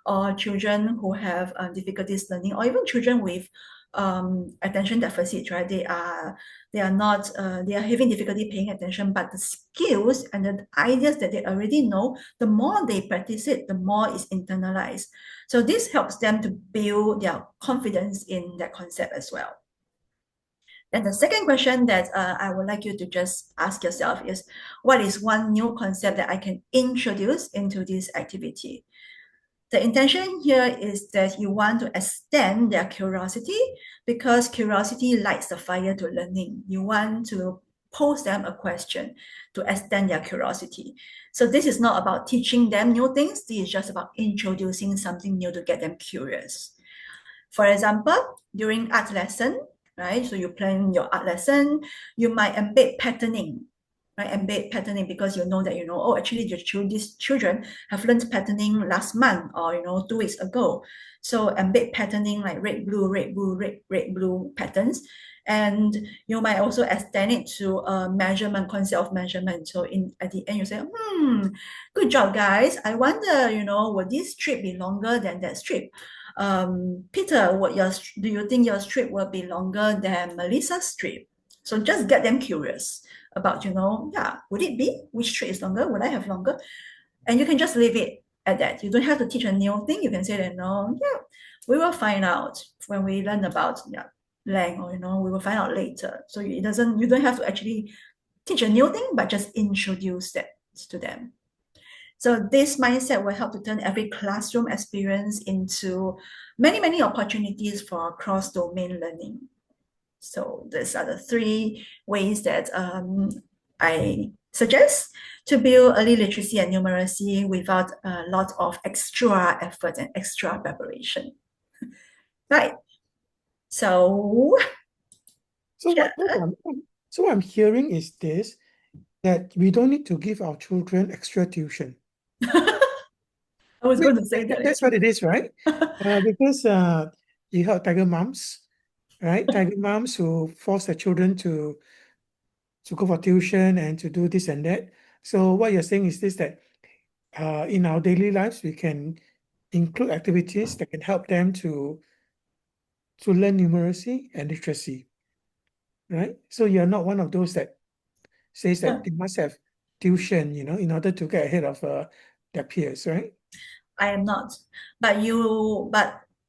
or children who have difficulties learning, or even children with attention deficits, right? They are not they are having difficulty paying attention, but the skills and the ideas that they already know, the more they practice it, the more it's internalized. So this helps them to build their confidence in that concept as well. And the second question that I would like you to just ask yourself is, what is one new concept that I can introduce into this activity? The intention here is that you want to extend their curiosity, because curiosity lights the fire to learning. You want to pose them a question to extend their curiosity. So this is not about teaching them new things. This is just about introducing something new to get them curious. For example, during art lesson, right? So you plan your art lesson, you might embed patterning. right? Embed patterning, because you know that, oh, actually these children have learned patterning last month, or 2 weeks ago. So embed patterning like red, blue, red, blue, red, blue patterns. And you might also extend it to a measurement, concept of measurement. So at the end, you say, good job, guys. I wonder, will this strip be longer than that strip? Peter, do you think your strip will be longer than Melissa's strip? So just get them curious about, yeah, would it be? Which strip is longer? Would I have longer? And you can just leave it at that. You don't have to teach a new thing. You can say that, no, yeah, we will find out when we learn about length, or, we will find out later. So you don't have to actually teach a new thing, but just introduce that to them. So this mindset will help to turn every classroom experience into many, many opportunities for cross-domain learning. So these are the 3 ways that I suggest to build early literacy and numeracy without a lot of extra effort and extra preparation. Right. So, So yeah. what I'm hearing is this, that we don't need to give our children extra tuition. I was going to say that That's what actually. it is, right? Because you have tiger moms, right? Tiger moms who force their children to go for tuition and to do this and that. So what you're saying is this, that in our daily lives, we can include activities that can help them to learn numeracy and literacy, right? So you're not one of those that says that they must have tuition, in order to get ahead of their peers, right? I am not. But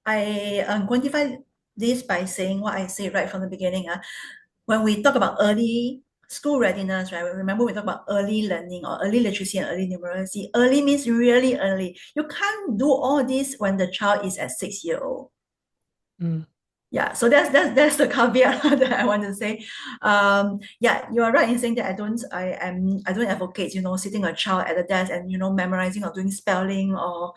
I quantify this by saying what I said right from the beginning. When we talk about early school readiness, right? Remember we talk about early learning or early literacy and early numeracy. Early means really early. You can't do all this when the child is at 6 years old. Mm. Yeah, so that's the caveat that I want to say. Yeah, you are right in saying that I don't advocate, sitting a child at the desk and memorizing or doing spelling or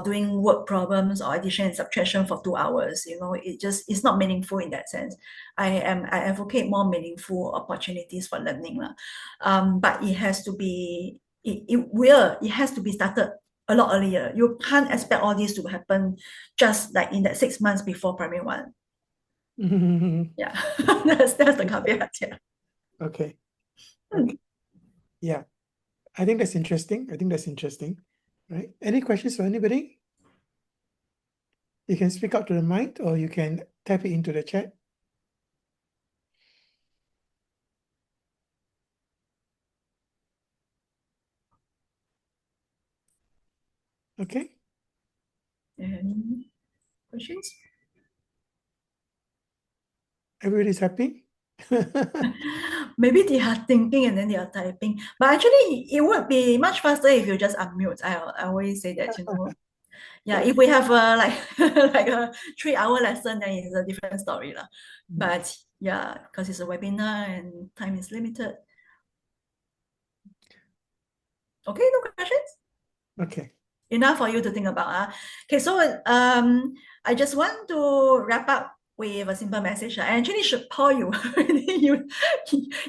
doing word problems or addition and subtraction for 2 hours. It's not meaningful in that sense. I advocate more meaningful opportunities for learning. But it has to be it has to be started a lot earlier. You can't expect all this to happen just like in that 6 months before primary 1. Yeah, that's the caveat. Yeah. Okay. Hmm. Okay. Yeah. I think that's interesting. Right? Any questions for anybody? You can speak up to the mic or you can type it into the chat. Okay. Any questions? Everybody's happy? Maybe they are thinking and then they are typing. But actually, it would be much faster if you just unmute. I always say that, Yeah, if we have like like a 3-hour lesson, then it's a different story. But yeah, because it's a webinar and time is limited. Okay, no questions? Okay. Enough for you to think about. Okay, so I just want to wrap up with a simple message. I actually should call you. you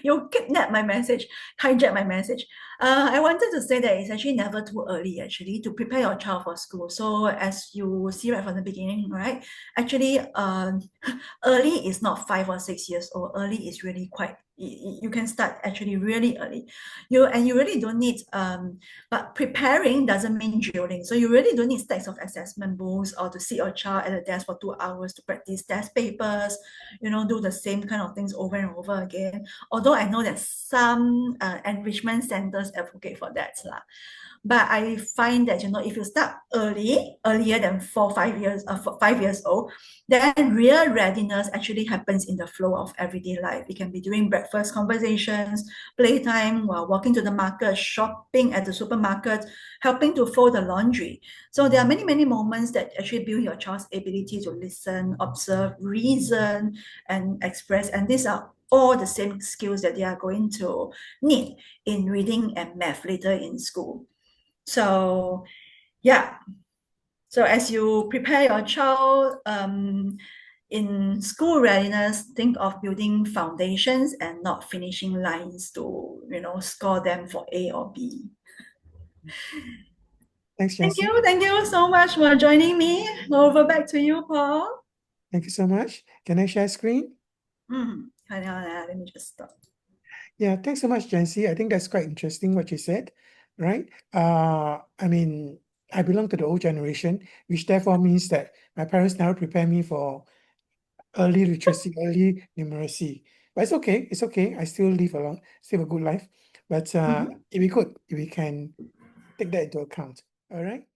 you kidnap my message, hijack my message. I wanted to say that it's actually never too early actually to prepare your child for school. So as you see right from the beginning, right? Actually, early is not 5 or 6 years old. Early is really quite. You can start actually really early. You really don't need but preparing doesn't mean drilling. So you really don't need stacks of assessment books or to sit your child at the desk for 2 hours to practice test papers, do the same kind of things over and over again. Although I know that some enrichment centers advocate for that. But I find that, if you start earlier than 5 years old, then real readiness actually happens in the flow of everyday life. It can be during breakfast conversations, playtime, while walking to the market, shopping at the supermarket, helping to fold the laundry. So there are many, many moments that actually build your child's ability to listen, observe, reason, and express. And these are all the same skills that they are going to need in reading and math later in school. So yeah, so as you prepare your child, in school readiness, think of building foundations and not finishing lines to, score them for A or B. Thanks, Jancy. Thank you so much for joining me. Over back to you, Paul. Thank you so much. Can I share screen? Hang on, let me just stop. Yeah, thanks so much, Jancy. I think that's quite interesting what you said, right? I mean, I belong to the old generation, which therefore means that my parents never prepared me for early literacy, early numeracy. But it's okay. It's okay. I still still have a good life. But Mhm. if we can take that into account. All right.